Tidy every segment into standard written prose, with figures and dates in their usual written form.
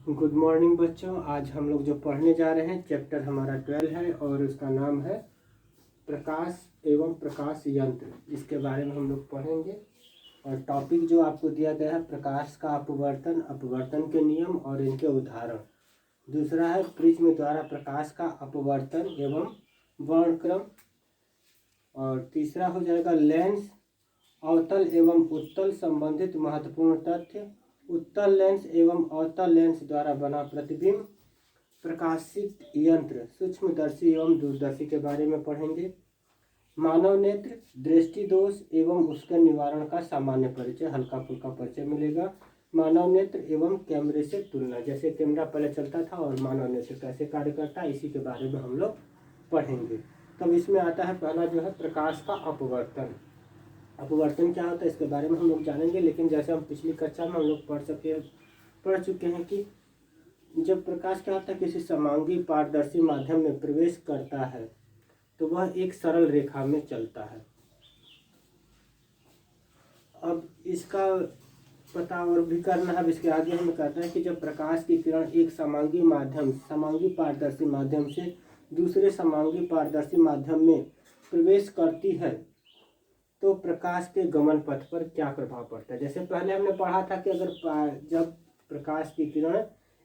Good morning बच्चों। आज हम लोग जो पढ़ने जा रहे हैं चैप्टर हमारा 12 है और उसका नाम है प्रकाश एवं प्रकाश यंत्र। इसके बारे में हम लोग पढ़ेंगे और टॉपिक जो आपको दिया गया है प्रकाश का अपवर्तन, अपवर्तन के नियम और इनके उदाहरण। दूसरा है प्रिज्म द्वारा प्रकाश का अपवर्तन एवं वर्णक्रम। और तीसरा हो जाएगा लेंस, अवतल एवं उत्तल संबंधित महत्वपूर्ण तथ्य। उत्तल लेंस एवं अवतल लेंस द्वारा बना प्रतिबिंब, प्रकाशित यंत्र, सूक्ष्मदर्शी एवं दूरदर्शी के बारे में पढ़ेंगे। मानव नेत्र, दृष्टि दोष एवं उसके निवारण का सामान्य परिचय, हल्का फुल्का परिचय मिलेगा। मानव नेत्र एवं कैमरे से तुलना, जैसे कैमरा पहले चलता था और मानव नेत्र कैसे कार्य करता है, इसी के बारे में हम लोग पढ़ेंगे। तब इसमें आता है पहला जो है प्रकाश का अपवर्तन। अपवर्तन क्या होता है इसके बारे में हम लोग जानेंगे, लेकिन जैसे हम पिछली कक्षा में हम लोग पढ़ चुके हैं कि जब प्रकाश क्या होता है किसी समांगी पारदर्शी माध्यम में प्रवेश करता है तो वह एक सरल रेखा में चलता है। अब इसका पता और भी करना है। अब इसके आगे हमें कहना है कि जब प्रकाश की किरण एक समांगी पारदर्शी माध्यम से दूसरे समांगी पारदर्शी माध्यम में प्रवेश करती है तो प्रकाश के गमन पथ पर क्या प्रभाव पड़ता है। जैसे पहले हमने पढ़ा था कि अगर जब प्रकाश की किरण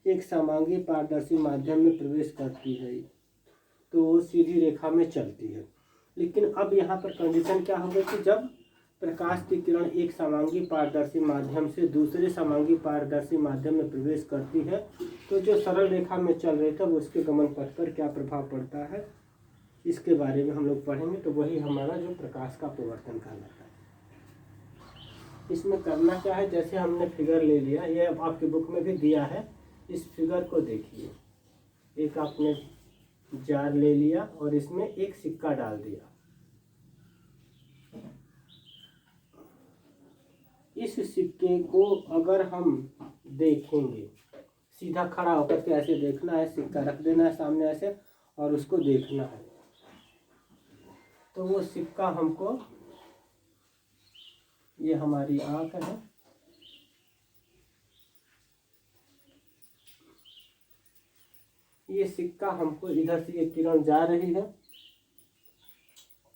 एक समांगी पारदर्शी माध्यम में प्रवेश करती है तो वो सीधी रेखा में चलती है। लेकिन अब यहाँ पर कंडीशन क्या होगा कि जब प्रकाश की किरण एक समांगी पारदर्शी माध्यम से दूसरे समांगी पारदर्शी माध्यम में प्रवेश करती है तो जो सरल रेखा में चल रही था वो उसके गमन पथ पर क्या प्रभाव पड़ता है, इसके बारे में हम लोग पढ़ेंगे। तो वही हमारा जो प्रकाश का अपवर्तन कहलाता है। इसमें करना क्या है, जैसे हमने फिगर ले लिया, ये अब आपके बुक में भी दिया है, इस फिगर को देखिए। एक आपने जार ले लिया और इसमें एक सिक्का डाल दिया। इस सिक्के को अगर हम देखेंगे, सीधा खड़ा होकर के ऐसे देखना है, सिक्का रख देना है सामने ऐसे और उसको देखना है, तो वो सिक्का हमको, ये हमारी आँख है, ये सिक्का हमको इधर से ये किरण जा रही है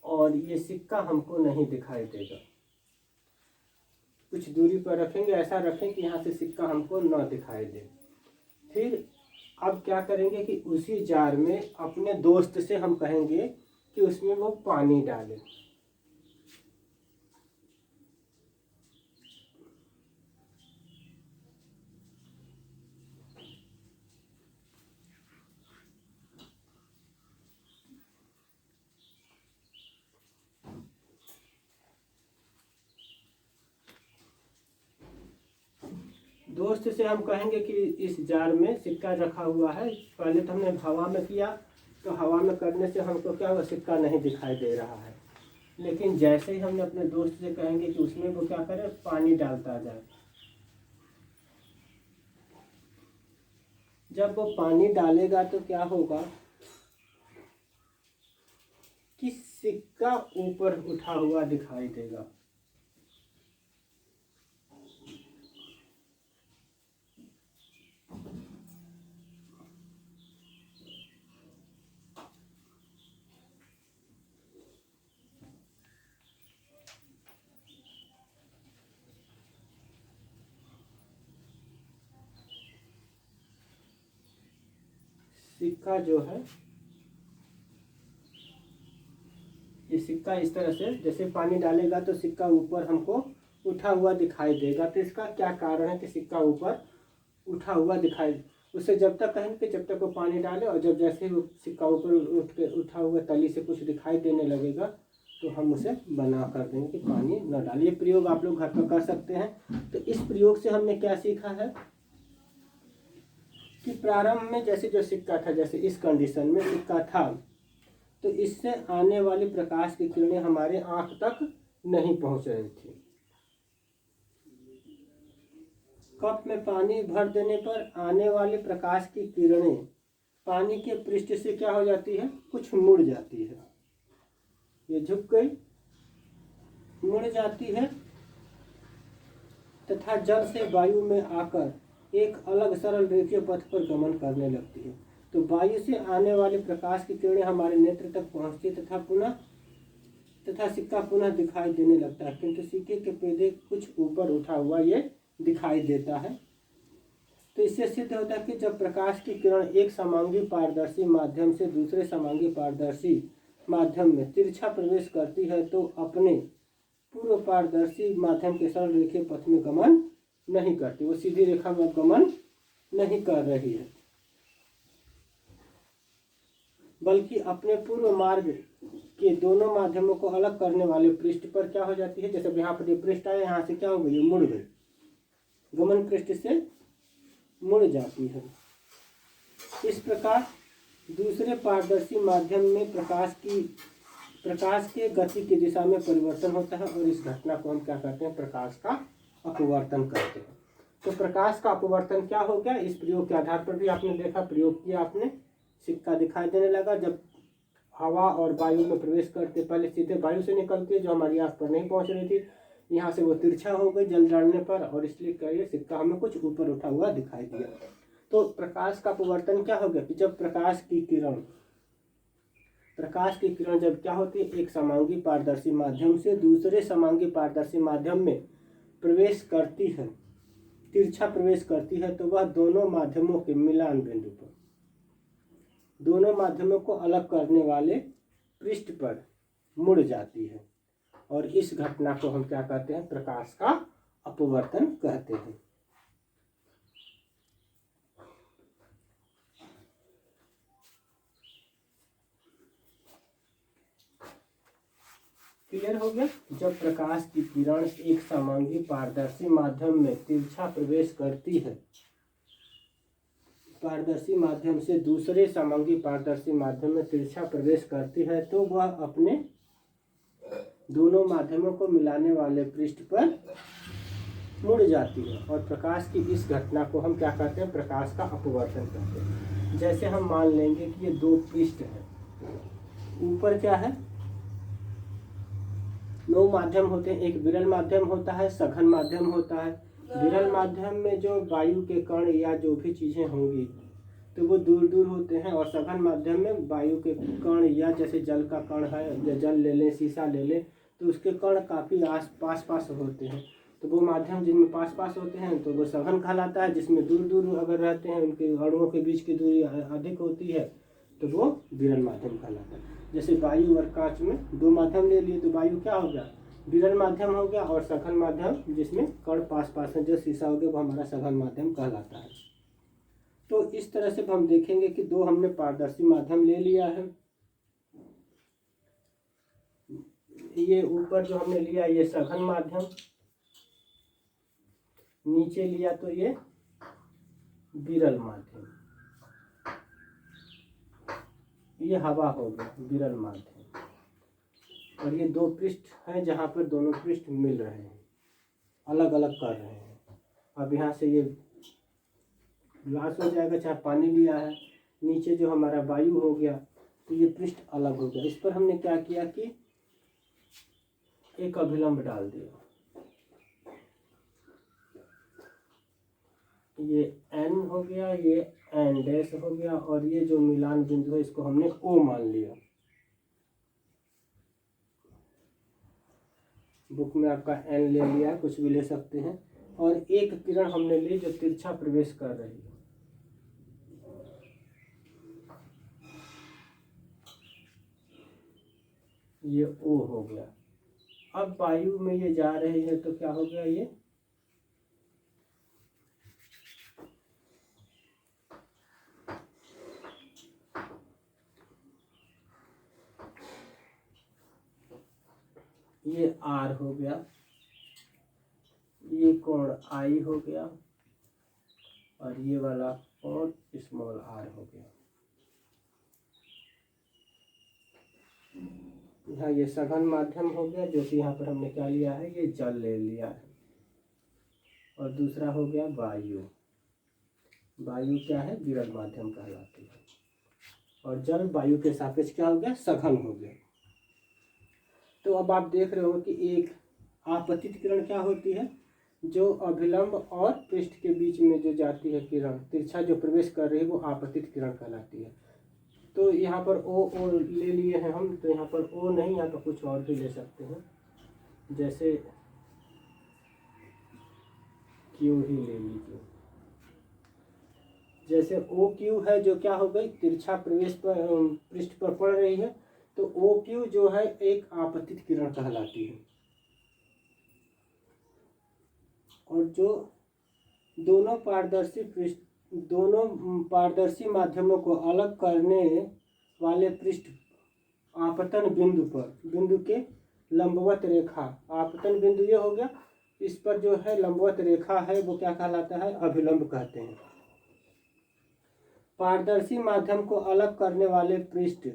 और ये सिक्का हमको नहीं दिखाई देगा। कुछ दूरी पर रखेंगे, ऐसा रखें कि यहाँ से सिक्का हमको न दिखाई दे। फिर अब क्या करेंगे कि उसी जार में अपने दोस्त से हम कहेंगे कि उसमें वो पानी डाले। दोस्त से हम कहेंगे कि इस जार में सिक्का रखा हुआ है। पहले तो हमने हवा में किया, तो हवा में करने से हमको क्या हुआ, सिक्का नहीं दिखाई दे रहा है। लेकिन जैसे ही हमने अपने दोस्त से कहेंगे कि उसमें वो क्या करे, पानी डालता जाए। जब वो पानी डालेगा तो क्या होगा कि सिक्का ऊपर उठा हुआ दिखाई देगा। सिक्का जो है, ये सिक्का इस तरह से जैसे पानी डालेगा तो सिक्का ऊपर हमको उठा हुआ दिखाई देगा। तो इसका क्या कारण है कि सिक्का ऊपर उठा हुआ दिखाई, उसे जब तक कहेंगे कि जब तक वो पानी डाले, और जब जैसे ही सिक्का ऊपर उठा हुआ तली से कुछ दिखाई देने लगेगा तो हम उसे बना कर देंगे कि पानी न डालिए। प्रयोग आप लोग घर पर कर सकते हैं। तो इस प्रयोग से हमने क्या सीखा है कि प्रारंभ में जैसे जो सिक्का था, जैसे इस कंडीशन में सिक्का था, तो इससे आने वाली प्रकाश की किरणें हमारे आंख तक नहीं पहुंच रही थी। कप में पानी भर देने पर आने वाली प्रकाश की किरणें पानी के पृष्ठ से क्या हो जाती है, कुछ मुड़ जाती है। ये झुक गई, मुड़ जाती है तथा जल से वायु में आकर एक अलग सरल रेखीय पथ पर गमन करने लगती है। तो वायु से आने वाली प्रकाश की किरणें हमारे नेत्र तक पहुंचती तथा सिक्का पुनः दिखाई देने लगता है, किंतु सिक्के के पेड़े कुछ ऊपर उठा हुआ ये दिखाई देता है। तो इससे सिद्ध होता है कि जब प्रकाश की किरण एक समांगी पारदर्शी माध्यम से दूसरे समांगी पारदर्शी माध्यम में तिरछा प्रवेश करती है तो अपने पूर्व पारदर्शी माध्यम के सरल रेखीय पथ में गमन नहीं करती, वो सीधी रेखा में गमन नहीं कर रही है, बल्कि अपने पूर्व मार्ग के दोनों माध्यमों को अलग करने वाले पृष्ठ पर क्या हो जाती है। जैसे यहाँ पर ये पृष्ठ आया, यहाँ से क्या हो गई, मुड़ गई, गमन पृष्ठ से मुड़ जाती है। इस प्रकार दूसरे पारदर्शी माध्यम में प्रकाश के गति की दिशा में परिवर्तन होता है और इस घटना को हम क्या कहते हैं, प्रकाश का अपवर्तन कहते हैं। तो प्रकाश का अपवर्तन क्या हो गया, इस प्रयोग के आधार पर भी आपने देखा, प्रयोग किया आपने, सिक्का दिखाई देने लगा। जब हवा और वायु में प्रवेश करते पहले सीधे वायु से निकलती जो हमारी आँख पर नहीं पहुंच रही थी, यहाँ से वो तिरछा हो गई जल डालने पर, और इसलिए कहिए सिक्का हमें कुछ ऊपर उठा हुआ दिखाई दिया। तो प्रकाश का अपवर्तन क्या हो गया कि जब प्रकाश की किरण जब क्या होती है, एक समांगी पारदर्शी माध्यम से दूसरे समांगी पारदर्शी माध्यम में प्रवेश करती है, तिरछा प्रवेश करती है, तो वह दोनों माध्यमों के मिलान बिंदु पर, दोनों माध्यमों को अलग करने वाले पृष्ठ पर मुड़ जाती है, और इस घटना को हम क्या कहते हैं, प्रकाश का अपवर्तन कहते हैं। क्लियर हो गया। जब प्रकाश की किरण एक समांगी पारदर्शी माध्यम में तिरछा प्रवेश करती है, पारदर्शी माध्यम से दूसरे समांगी पारदर्शी माध्यम में तिरछा प्रवेश करती है, तो वह अपने दोनों माध्यमों को मिलाने वाले पृष्ठ पर मुड़ जाती है, और प्रकाश की इस घटना को हम क्या कहते हैं, प्रकाश का अपवर्तन कहते हैं। जैसे हम मान लेंगे कि ये दो पृष्ठ है, ऊपर क्या है, दो माध्यम होते हैं, एक विरल माध्यम होता है, सघन माध्यम होता है। विरल माध्यम में जो वायु के कण या जो भी चीजें होंगी तो वो दूर दूर होते हैं, और सघन माध्यम में वायु के कण या जैसे जल का कण है, या जल ले लें, शीशा ले लें, तो उसके कण काफी पास होते हैं। तो वो माध्यम जिनमें पास होते हैं तो वो सघन कहलाता है, जिसमें दूर दूर अगर रहते हैं, उनके अणुओं के बीच की दूरी अधिक होती है तो वो विरल माध्यम कहलाता है। जैसे वायु और कांच में दो माध्यम ले लिए तो वायु क्या हो गया, विरल माध्यम हो गया, और सघन माध्यम जिसमें कण पास है, जो शीशा हो गया, वो हमारा सघन माध्यम कहलाता है। तो इस तरह से हम देखेंगे कि दो हमने पारदर्शी माध्यम ले लिया है, ये ऊपर जो हमने लिया ये सघन माध्यम, नीचे लिया तो ये विरल माध्यम, ये हवा हो गया विरल माध्यम, और ये दो पृष्ठ हैं जहाँ पर दोनों पृष्ठ मिल रहे हैं, अलग अलग कर रहे हैं। अब यहाँ से ये ग्लास हो जाएगा, चाहे पानी लिया है, नीचे जो हमारा वायु हो गया, तो ये पृष्ठ अलग हो गया। इस पर हमने क्या किया कि एक अभिलंब डाल दिया, ये N हो गया, ये N डैश हो गया, और ये जो मिलान बिंदु है इसको हमने O मान लिया। बुक में आपका N ले लिया है, कुछ भी ले सकते हैं, और एक किरण हमने ली जो तिरछा प्रवेश कर रही है, ये O हो गया। अब वायु में ये जा रही है तो क्या हो गया, ये R हो गया, ये कोण I हो गया, और ये वाला कोण स्मॉल r हो गया। यहाँ ये सघन माध्यम हो गया, जो कि यहाँ पर हमने क्या लिया है, ये जल ले लिया है, और दूसरा हो गया वायु। वायु क्या है, विरल माध्यम कहलाती है, और जल वायु के सापेक्ष क्या हो गया, सघन हो गया। तो अब आप देख रहे हो कि एक आपतित किरण क्या होती है, जो अभिलंब और पृष्ठ के बीच में जो जाती है किरण, तिरछा जो प्रवेश कर रही है, वो आपतित किरण कहलाती है। तो यहाँ पर ओ ले लिए हैं हम, तो यहाँ पर ओ नहीं, यहाँ पर कुछ और भी ले सकते हैं, जैसे क्यू ही ले लीजिए। जैसे ओ क्यू है जो क्या हो गई, तिरछा प्रवेश पर पृष्ठ पर पड़ रही है, तो ओ क्यू जो है एक आपतित किरण कहलाती है। और जो दोनों पारदर्शी माध्यमों को अलग करने वाले पृष्ठ आपतन बिंदु पर, बिंदु के लंबवत रेखा, आपतन बिंदु ये हो गया, इस पर जो है लंबवत रेखा है वो क्या कहलाता है, अभिलंब कहते हैं। पारदर्शी माध्यम को अलग करने वाले पृष्ठ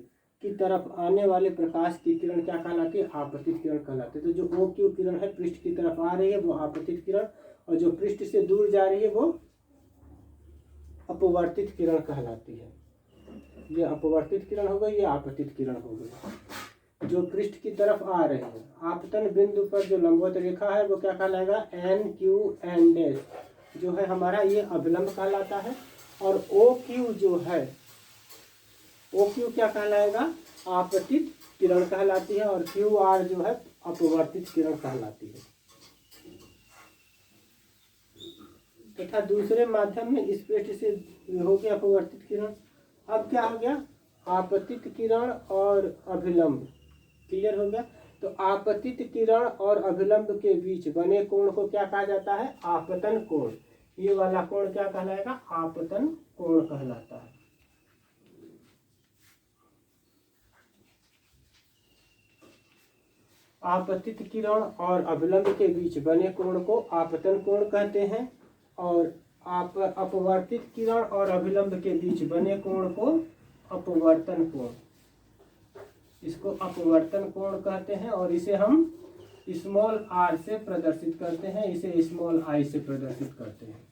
की तरफ आने वाले प्रकाश की किरण क्या कहलाती है, आपतित किरण कहलाती है। तो जो ओ क्यू किरण है पृष्ठ की तरफ आ रही है वो आपतित किरण, और जो पृष्ठ से दूर जा रही है वो अपवर्तित किरण कहलाती है। ये अपवर्तित किरण हो गई, ये आपतित किरण हो गई। जो पृष्ठ की तरफ आ रहे हैं, आपतन बिंदु पर जो लंबवत रेखा है वो क्या कहलाएगा, एन क्यू एन डैश जो है हमारा, ये अभिलंब कहलाता है। और ओ क्यू जो है, ओ क्यू क्या कहलाएगा, आपतित किरण कहलाती है। और क्यू आर जो है अपवर्तित किरण कहलाती है। तथा दूसरे माध्यम में इस पृष्ठ से हो गया अपवर्तित किरण। अब क्या हो गया, आपतित किरण और अभिलंब, क्लियर हो गया। तो आपतित किरण और अभिलंब के बीच बने कोण को क्या कहा जाता है, आपतन कोण। ये वाला कोण क्या कहलाएगा, आपतन कोण कहलाता है। आपतित किरण और अभिलंब के बीच बने कोण को आपतन कोण कहते हैं, और अपवर्तित किरण और अभिलंब के बीच बने कोण को अपवर्तन कोण, इसको अपवर्तन कोण कहते हैं। और इसे हम स्मॉल आर से प्रदर्शित करते हैं, इसे स्मॉल आई से प्रदर्शित करते हैं।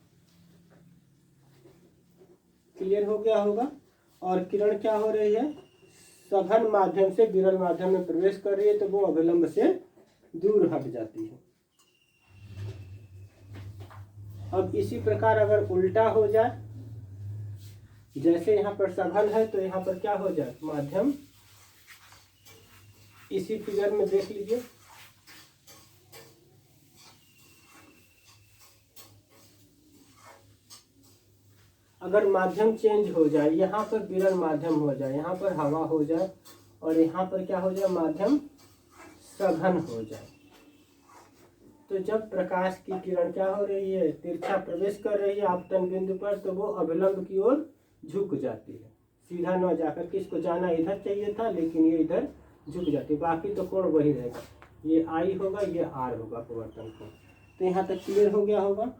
क्लियर हो गया होगा। और किरण क्या हो रही है, सघन माध्यम से विरल माध्यम में प्रवेश कर रही है, तो वो अभिलंब से दूर हट जाती है। अब इसी प्रकार अगर उल्टा हो जाए, जैसे यहाँ पर सघन है तो यहाँ पर क्या हो जाए, माध्यम, इसी फिगर में देख लीजिए। अगर माध्यम चेंज हो जाए, यहाँ पर विरल माध्यम हो जाए, यहाँ पर हवा हो जाए, और यहाँ पर क्या हो जाए, माध्यम सघन हो जाए, तो जब प्रकाश की किरण क्या हो रही है, तिरछा प्रवेश कर रही है आपतन बिंदु पर, तो वो अभिलंब की ओर झुक जाती है। सीधा न जाकर के, इसको जाना इधर चाहिए था लेकिन ये इधर झुक जाती है। बाकी तो कोण वही रहेगा, ये आई होगा, ये आर होगा अपवर्तन कोण। तो यहाँ तक क्लियर हो गया होगा।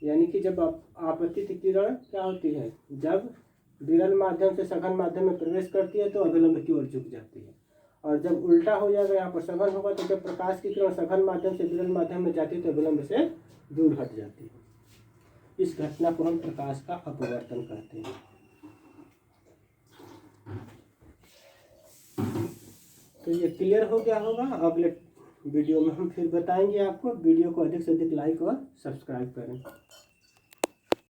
यानी कि जब आपतित किरण क्या होती है, जब विरल माध्यम से सघन माध्यम में प्रवेश करती है तो अभिलंब की ओर झुक जाती है। और जब उल्टा हो जाएगा, यहाँ पर सघन होगा, तो जब प्रकाश की किरण सघन माध्यम से विरल माध्यम में जाती है तो अभिलंब से दूर हट जाती है। इस घटना को हम प्रकाश का अपवर्तन कहते हैं। तो ये क्लियर हो गया होगा। अगले वीडियो में हम फिर बताएंगे आपको। वीडियो को अधिक से अधिक लाइक और सब्सक्राइब करें।